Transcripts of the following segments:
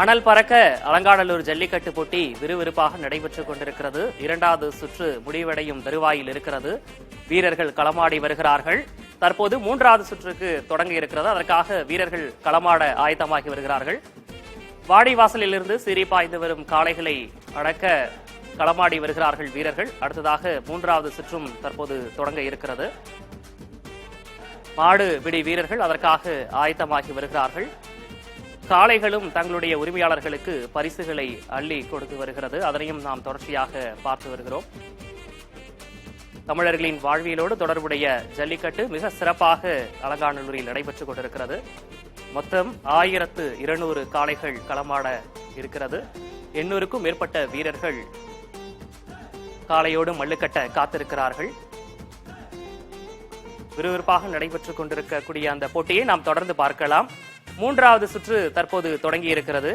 அனல் பறக்க அலங்காநல்லூர் ஜல்லிக்கட்டு போட்டி விறுவிறுப்பாக நடைபெற்றுக் கொண்டிருக்கிறது. இரண்டாவது சுற்று முடிவடையும் தருவாயில் இருக்கிறது. வீரர்கள் களமாடி வருகிறார்கள். தற்போது மூன்றாவது சுற்றுக்கு தொடங்க இருக்கிறது. அதற்காக வீரர்கள் களமாட ஆயத்தமாகி வருகிறார்கள். வாடிவாசலிலிருந்து சீறி பாய்ந்து வரும் காளைகளை அடக்க களமாடி வருகிறார்கள் வீரர்கள். அடுத்ததாக மூன்றாவது சுற்றும் தற்போது தொடங்க இருக்கிறது. மாடு பிடி வீரர்கள் அதற்காக ஆயத்தமாகி வருகிறார்கள். காளைகளும் தங்களுடைய உரிமையாளர்களுக்கு பரிசுகளை அள்ளி கொடுத்து வருகிறது. அதனையும் நாம் தொடர்ச்சியாக பார்த்து வருகிறோம். தமிழர்களின் வாழ்வியலோடு தொடர்புடைய ஜல்லிக்கட்டு மிக சிறப்பாக அலங்காநல்லூரில் நடைபெற்றுக் கொண்டிருக்கிறது. மொத்தம் 1200 காளைகள் களமாட இருக்கிறது. 800க்கும் மேற்பட்ட வீரர்கள் காளையோடு மல்லுக்கட்ட காத்திருக்கிறார்கள். விறுவிறுப்பாக நடைபெற்றுக் கொண்டிருக்கக்கூடிய அந்த போட்டியை நாம் தொடர்ந்து பார்க்கலாம். மூன்றாவது சுற்று தற்போது தொடங்கி இருக்கிறது.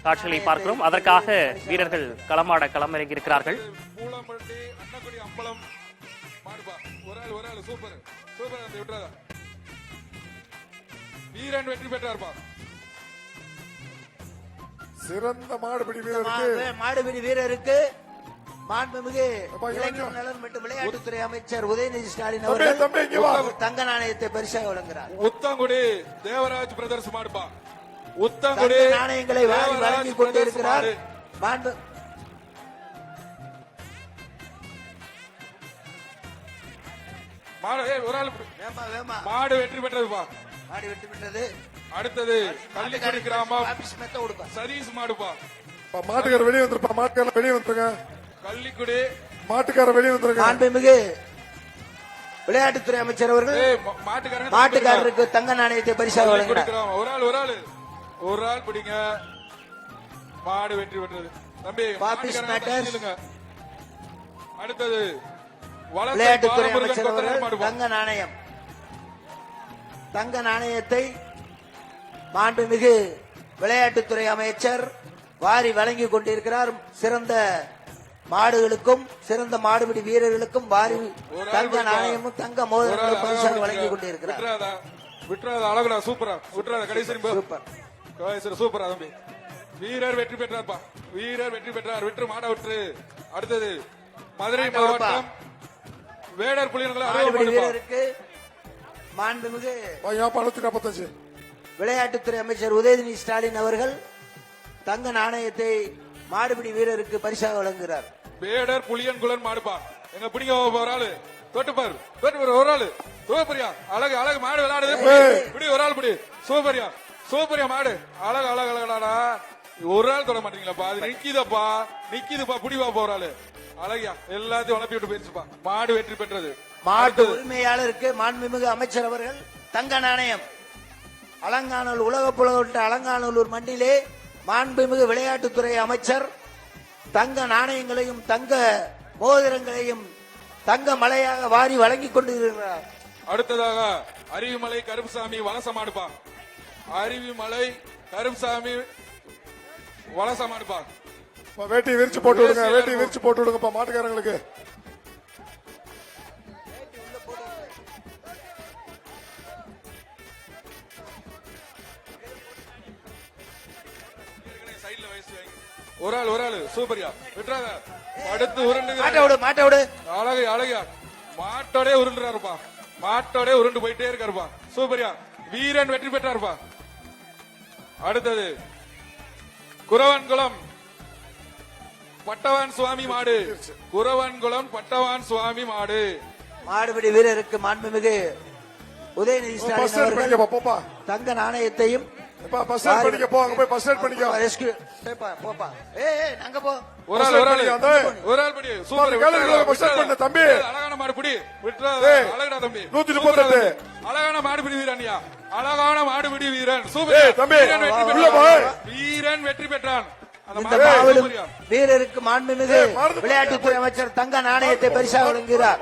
காட்சிகளை பார்க்கிறோம். அதற்காக வீரர்கள் களமாட களமிறங்கி இருக்கிறார்கள். வீரன் வெற்றி பெற்றார்பா. சிறந்த மாடுபிடி வீரருக்கு மாண்புமிகு இளைஞர் நலன் மற்றும் விளையாட்டுத்துறை அமைச்சர் உதயநிதி ஸ்டாலின் அவர்கள் தங்க நாணயத்தை பரிசாக வழங்குகிறார். உத்தங்குடி தேவராஜ் பிரதர்ஸ் மாடுபா. உத்தங்குடி நாணயங்களை வழங்கி கொண்டிருக்கிறார். மாடு வெற்றி பெற்றதுப்பா. மாடு வெற்றி பெற்றது. அடுத்தது கள்ளிக்குடி கிராமம் சதீஷ் மாடுப்பா. மாட்டுக்கார வெளியே வந்துருப்பா. மாட்டுக்கார வெளியே வந்துருங்க. கள்ளிக்குடி மாட்டுக்கார வெளியே வந்துருங்க. மாண்புமிகு விளையாட்டுத்துறை அமைச்சர் அவர்கள் மாட்டுக்காரருக்கு தங்க நாணயத்தை பரிசாக வழங்குகிறார். ஒரு ஆள் பிடிங்க. மாடு வெற்றி பெற்றது தம்பி. அடுத்தது விளையாட்டுத்துறை அமைச்சர் அவர்கள் தங்க நாணயத்தை மாண்புமிகு விளையாட்டுத்துறை அமைச்சர் வாரி வழங்கி கொண்டிருக்கிறார். சிறந்த மாடுகளுக்கும் சிறந்த மாடுபிடி வீரர்களுக்கும் வாரி தங்க நாணயமும் தங்க மோதிரங்களும் பரிசாக வழங்கி கொண்டிருக்கிறார். அழகுடா சூப்பரா விட்டுறாத. கடைசி சூப்பரா தம்பி. வீரர் வெற்றி பெற்றார்ப்பா. வீரர் வெற்றி பெற்றார். விட்டு மாட விட்டு. அடுத்தது மதுரை மாவட்டம் வேடர் புலியன்கள் வீரருக்கு மாண்புமிகு விளையாட்டுத்துறை அமைச்சர் உதயநிதி ஸ்டாலின் அவர்கள் தங்க நாணயத்தை மாடுபிடி வீரருக்கு பரிசாக வழங்குகிறார். வேடர் புலியன்குளன் மாடுப்பா. எங்க பிடிங்க ஒரு ஆளு தொட்டுப்பார். ஒரு ஆளு சூப்பரியா. அழகு அழகு மாடு விளையாடுது. பிடி ஒரு ஆள் பிடி. சூப்பரியா சூப்பரியா மாடு. அழகு அழகு அழகடாடா. ஒரு ஆள் தொட மாட்டீங்களாப்பா. அது நிக்குதப்பா. நிக்குதுப்பா. பிடிவா ஒரு ஆளு. அழகியா எல்லாத்தையும் உழப்பி விட்டு போயிருச்சுப்பா. மாடு வெற்றி பெற்றது. மாட்டு உரிமையாளருக்கு மாண்புமிகு அமைச்சர் அவர்கள் தங்க நாணயம் அலங்காநல்லூர் உலக புலவட்ட அலங்காநல்லூர் மண்டிலே மாண்புமிகு விளையாட்டுத்துறை அமைச்சர் தங்க நாணயங்களையும் தங்க மோதிரங்களையும் தங்க மலையாக வாரி வழங்கி கொண்டிருக்கிறார். அடுத்ததாக அருவிமலை கருப்புசாமி வலசமாடுப்பா. அருவிமலை கருப்புசாமி வலசமாடுப்பா. வேட்டி விரிச்சு போட்டு விடுங்க. வேட்டி விரிச்சு போட்டு விடுங்கப்பா மாட்டுக்காரங்களுக்கு. ஒரு ஆள் சூப்பரியா விட்டுறாத. அடுத்து உருண்டு அழகு அழகியா மாட்டோட உருண்டுறாருப்பா. மாட்டோட உருண்டு போயிட்டே இருக்காருப்பா. சூப்பரியா வீரன் வெற்றி பெற்றாருப்பா. அடுத்தது குரவன்குளம் பட்டவான் சுவாமி மாடு. குரவன்குளம் பட்டவான் சுவாமி மாடு. மாடுபிடி வீரருக்கு மாண்புமிகு உதயநிதி ஸ்டாலின் அவர்கள் தங்க நாணயத்தையும் அழகான மாடுபிடி அழகடா தம்பி. 138 அழகான மாடுபிடி வீரன்யா. அழகான மாடுபிடி வீரன். வீரன் வெற்றி பெற்றான். வீரருக்கு மாண்புமிகு விளையாட்டுத்துறை அமைச்சர் தங்க நாணயத்தை பரிசாக வழங்குகிறார்.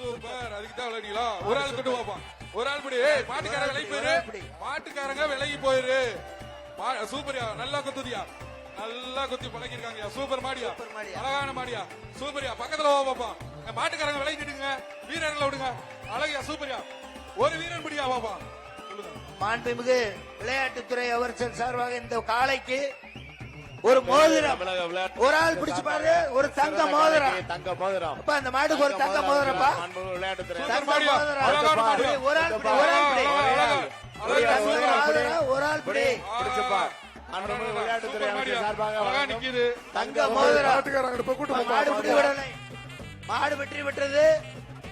சூப்பர். அதுக்கு தான் விளையாடுங்களா? ஒரு ஆள் கொண்டு வாப்பா. ஒரு ஆள் பிடி. ஏய், மாட்டுக்காரங்க விலகி போயிரு. மாட்டுக்காரங்க விலகி போயிரு. சூப்பர்யா, நல்லா குத்துதியா, நல்லா குத்தி பழகிருக்காங்கயா. சூப்பர் மாடியா, அழகான மாடியா. சூப்பர்யா, பக்கத்துல வா பாப்பா. மாட்டுக்காரங்க விலகிட்டுங்க, வீரர்களை விடுங்க. அழகியா, சூப்பர்யா. ஒரு வீரன் பிடியா பாப்பா. சொல்லுங்க. மாண்புமிகு விளையாட்டுத்துறை அமைச்சர் சார்பாக இந்த காளைக்கு ஒரு மோதிரம், ஒரு ஆள் பிடிச்சு பாரு, ஒரு தங்க மோதிரம். தங்க மோதிரம் அப்பா அந்த மாட்டுக்கு ஒரு தங்க மோதிரப்பா. விளையாட்டுத்துறை தங்க மாடியா, மோதிரம். அழகான மாடியா. ஒரு ஆள் பிடி, ஒரு ஆள் பிடி. அழகா, தங்க மோதிரம், ஒரு ஆள் பிடி. பிடிச்சுப்பா. விளையாட்டுத்துறை அமைச்சர் சார்பாக அழகா நிக்குது. தங்க மோதிரம். மாட்டுக்காரங்க போய் கூட்டு மாடு வெற்றி விடலை. மாடு வெற்றி பெற்றது.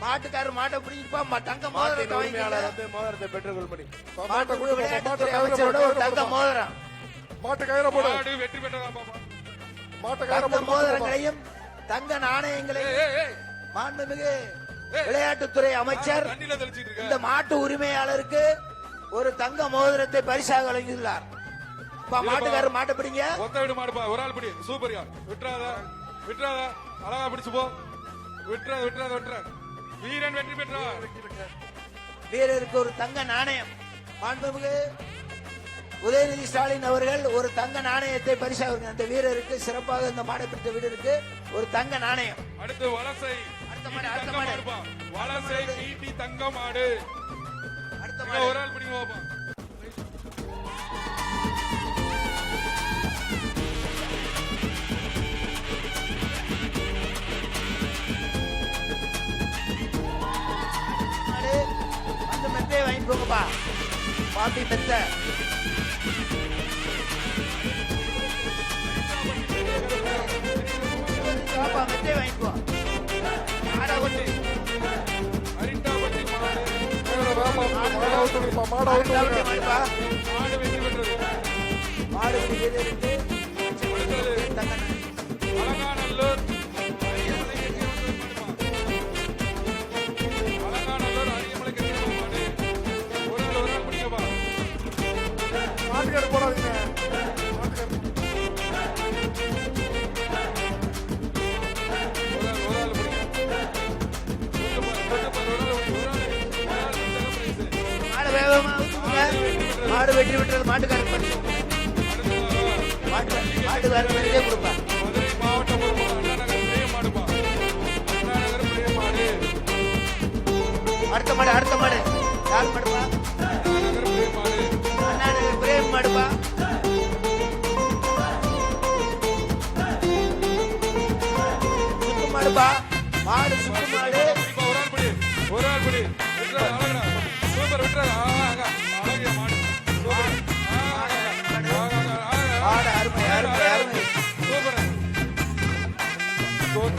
மாட்டுக்காரர் மாட்டை பிடிப்பா. தங்க மோதிரத்தை உரிமையாளர் வாங்கிக்கல. வந்து மோதிரத்தை பெற்றுக்கொள்படி. மாட்டுக்கு விளையாட்டுத்துறை அமைச்சரோட ஒரு தங்க மோதிரம். மாட்டு கயிறை போடு. மாடு வெற்றி பெற்றதா பாப்பா. மாட்டு கயிறை தங்க போடு. மோதிரங்களையும் தங்க நாணயங்களையும் ஏய், ஏய், மாண்புமிகு விளையாட்டுத்துறை அமைச்சர் தண்ணியில தெளிச்சிட்டு இருக்க. இந்த மாட்டு உரிமையாளருக்கு ஒரு தங்க மோதிரத்தை பரிசாக வழங்கியுள்ளார். அப்பா, மாட்டுக்காரர் மாட்டை பிடிங்க. ஒத்த விடு மாடுப்பா. ஒரு ஆள் பிடி. சூப்பர்யா. விட்டுறாத, விட்டுறாத. அழகா பிடிச்சு போ. விட்டுறாத, விட்டுறாத, விட்டுறாத. வீரன் வெற்றி பெற்றார். வீரருக்கு ஒரு தங்க நாணயம். மாண்புமிகு உதயநிதி ஸ்டாலின் அவர்கள் ஒரு தங்க நாணயத்தை பரிசாக வழங்கினார். அந்த வீரருக்கு சிறப்பாக இந்த மாடை பிடித்த வீரருக்கு ஒரு தங்க நாணயம். அடுத்து வலசை. அடுத்த மாடு, ஈட்டி அடுத்த தங்க மாடு. மாடுப்பா. வலசை ஈட்டி தங்க மாடு. அடுத்த இங்க மாடு. ஒரு ஆள் பிடிங்க பாப்பா. மாடு. அந்த மெத்தையை வாங்கிட்டு போங்கப்பா. பாப்பி மெத்தை. பாப்பா மெத்தையை வாங்கிட்டு போ. மாடை கொண்டு. அரிட்டாபட்டி மாடு. கயிறை வேகமா மாடை அவுத்து விடுப்பா. மாடை அவுத்து அடுத்த விடுங்க. மாடுப்பா. மாடு வெற்றி பெற்றது. மாடு வீரருக்கு அடுத்தது தங்க நாணயம். அலங்காநல்லூர் அரியமலை கெட்டியம்மன் மாடுப்பா. அலங்காநல்லூர் அரியமலை கெட்டியம்மன் மாடு. ஒரு ஆள் பிடிங்கப்பா. மாட்டுக்காரர் போடாதீங்க. மாட்டுக்காரர் ஒரு ஆள் பிடிங்க. தொட்டு பாரு, ஒரு ஆள் தங்க பிரைஸ். மாடு வேகமா ஊத்துங்க. மாடு வெற்றி பெற்றது. மாட்டுக்காரர் பரிசு. மாட்டுக்காரர் பரிசே கொடுப்பா. மதுரை மாவட்டம் அண்ணா நகர் பெரிய மாடுப்பா. அண்ணா நகர் பெரிய மாடு. அடுத்த மாடு, அடுத்த மாடு. யார் மாடுப்பா? அண்ணா நகர் பெரிய மாடு. அண்ணா நகர் பிரேம் மாடுப்பா. சுத்து மாடுப்பா. மாடு சுத்து மாடு. இப்ப ஒரு ஆள் பிடி. ஒரு ஆள் பிடி. விட்டுறாத, அழகுடா. சூப்பர், விட்டுறாத. அழகிய மாடு. சூப்பர். மாடு அருமை, அருமை, அருமை. சூப்பர்.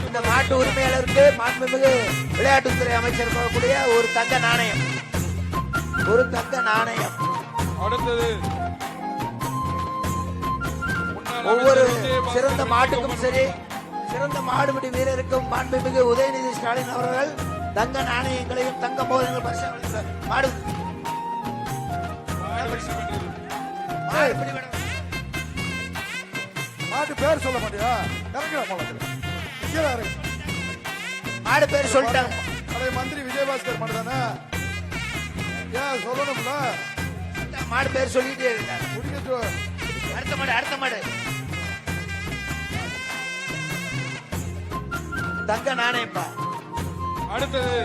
இந்த மாட்டு உரிமையாளருக்கு மாண்புமிகு விளையாட்டுத்துறை அமைச்சர் கூடிய ஒரு தங்க நாணயம். ஒரு தங்க நாணயம். அடுத்தது முன்னாள் ஒவ்வொரு அமைச்சர் விஜயபாஸ்கர் சிறந்த மாட்டுக்கும் வெற்றி சரி, சிறந்த மாடுபிடி வீரருக்கும் மாண்புமிகு உதயநிதி ஸ்டாலின் அவர்கள் தங்க நாணயங்களையும் தங்க மோதிரங்கள் பரிசாக வழங்குகிறார். மாடு மாடு வெற்றி பெற்றது. மாடு பிடி வேணும். மாட்டு பேர் சொல்ல மாட்டியா? இறங்கிடா போல. கீழே இறங்கு. மாடு பேர் சொல்லிட்டாங்க. அதே மந்திரி விஜயபாஸ்கர் மாடு தானே? ஏன் சொல்லணும்ல? மாடு பேர் சொல்லிட்டே இருக்காங்க. முடிக்க அடுத்த மாடு, அடுத்த மாடு. தங்க நாணயப்பா. அடுத்தது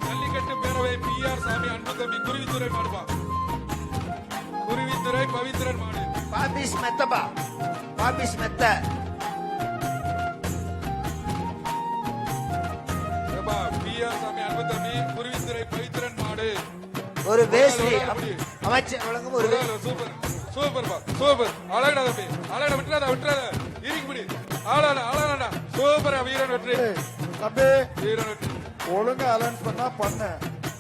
ஜல்லிக்கட்டு பேரவை பிஆர் சாமி அன்பு தம்பி குருவித்துறை மாடுப்பா. குருவித்துறை பவித்திரன் மாடு. பாபிஸ் மெத்தப்பா. பாபிஸ் மெத்த. ஏப்பா, பிஆர் சாமி அன்பு தம்பி குருவித்துறை பவித்திரன் மாடு. ஒரு வேஷ்டி அமைச்சர் வழங்கும் ஒரு ஒரு ஆளு. சூப்பர், சூப்பர்ப்பா, சூப்பர். அழகடா தம்பி, அழகடா. விட்டுறாத, விட்டுறாத. இறுக்கி பிடி. அழகடா. சூப்பரா. வீரன் வெற்றி. தம்பி வீரன் வெற்றி. ஒழுங்கா அலன்ஸ் பண்ணா பண்ண.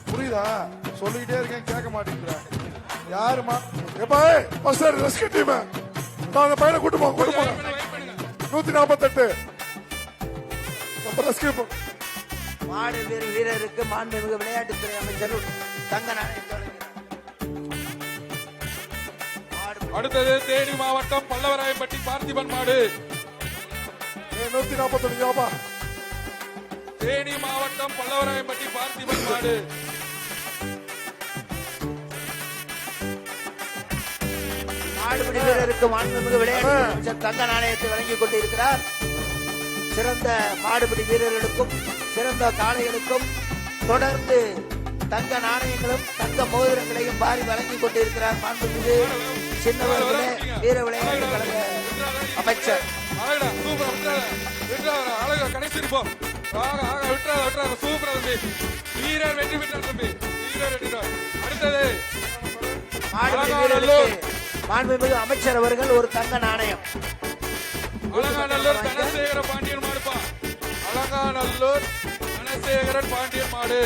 புரியுதா? சொல்லிக்கிட்டே இருக்கேன், கேட்க மாட்டேங்கிற. யாருமா? எப்பா ஃபர்ஸ்ட் ரெஸ்கியூ டீம். அந்த பையனை கூட்டு போங்க, கூட்டு போங்க. வெயிட் பண்ணுங்க. 148 ரெஸ்கியூ. மாடு வீரருக்கு மாண்புமிகு விளையாட்டுத்துறை அமைச்சர் தங்க நாணயத்தை வழங்குகிறார். மாடு அடுத்தது தேனி மாவட்டம் பல்லவராயப்பட்டி பார்த்திபன் மாடு. 149 யோபா. தேனி மாவட்டம் பல்லவராயம்பட்டி பார்த்திபன் மாடு. மாடுபிடி வீரருக்கு மாண்புமிகு விளையாட்டு அமைச்சர் தங்க நாணயத்தை வழங்கிக் கொண்டிருக்கிறார். சிறந்த மாடுபிடி வீரர்களுக்கும் சிறந்த காளைகளுக்கும் தொடர்ந்து தங்க நாணயங்களும் தங்க மோதிரங்களையும் வாரி வழங்கிக் கொண்டிருக்கிறார் மாண்புமிகு சின்னவர்களே வீர விளையாட்டு கழக அமைச்சர். அழகா சூப்பரா விட்டுறாத அழகா கடைசி இருப்போம். விட்டுறாத சூப்பரா தம்பி. வீரர் வெற்றி பெற்றார் தம்பி. வீரர் வெற்றிட்டார். அடுத்தது மாடுபிடி வீரருக்கு மாண்புமிகு அமைச்சர் அவர்கள் ஒரு தங்க நாணயம். அலங்காநல்லூர் தனசேகர பாண்டியன் மாடுப்பா. அலங்காநல்லூர் தனசேகரன் பாண்டியன் மாடு.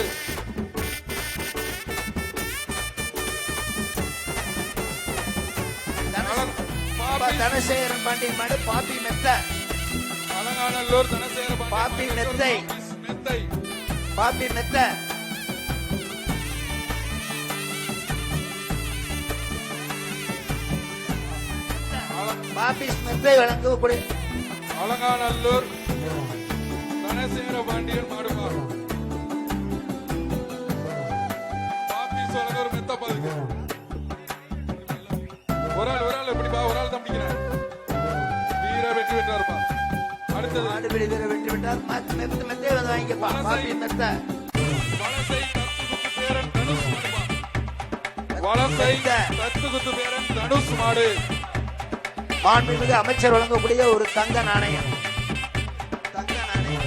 தனசேகரன் பாண்டியன் மாடு பாப்பி மெத்த. அலங்காநல்லூர் தனசேகர பாப்பி மெத்தை. மெத்தை பாப்பி மெத்த. பாப்பி மெத்தை வழங்கக்கூடிய அலங்காநல்லூர் தனசேகர பாண்டியன் மாடுப்பா. பாப்பி சொல்லுங்க ஒரு மெத்த பாதுக்கு. ஒரு ஆள் எப்படிப்பா ஒரு ஆள் தம்பிக்கிறேன். வீரர் வெற்றி பெற்றாருப்பா. அடுத்தது மாடுபிடி வீரர் வெற்றி பெற்றார். மெத்தை வந்து வாங்கிக்கப்பா. பாப்பி மெத்த. வலசை தத்துகுத்து பேரன் தனுஷ் மாடுப்பா. வலசை தத்துகுத்து பேரன் தனுஷ் மாடு. மாண்புமிகு அமைச்சர் வழங்கக்கூடிய ஒரு தங்க நாணயம். தங்க நாணயம்.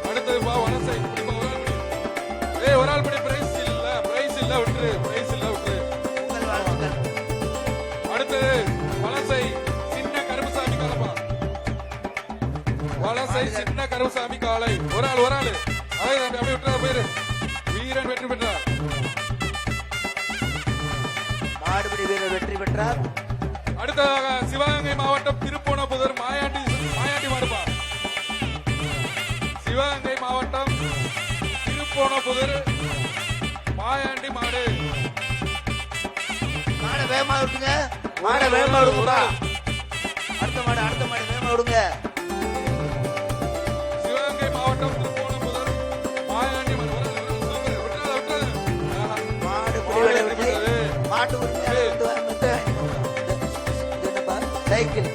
அடுத்ததுப்பா வலசை இப்படிப்பா ஒரு ஆள் படி பிரைஸ் இல்ல விட்டுரு. உங்கள் வாழ்த்துக்கள். அடுத்தது வலசை சின்ன கருப்புசாமி காலப்பா. வலசை சின்ன கருப்புசாமி காலை. ஒரு ஆள் அப்படியே விட்டுறா போயிரு. வீரன் வெற்றி பெற்றார். மாடுபிடி வீரர் வெற்றி பெற்றார். அடுத்ததாக சிவகங்கை மாவட்டம் திருப்போணபுதூர் மாயாண்டி மாடுப்பா. சிவகங்கை மாவட்டம் திருப்போணபுதூர் மாயாண்டி மாடு. மாடை வேகமா விட்டுங்க. மாடை வேகமா விடுங்கப்பா. அடுத்த மாடு வேகமா விடுங்க. சிவகங்கை மாவட்டம் திருப்போணபுதூர் மாயாண்டி மாடு. மாடு பிடிவடை விட்டு மாட்டு உரிமையாளர் சைக்கிள்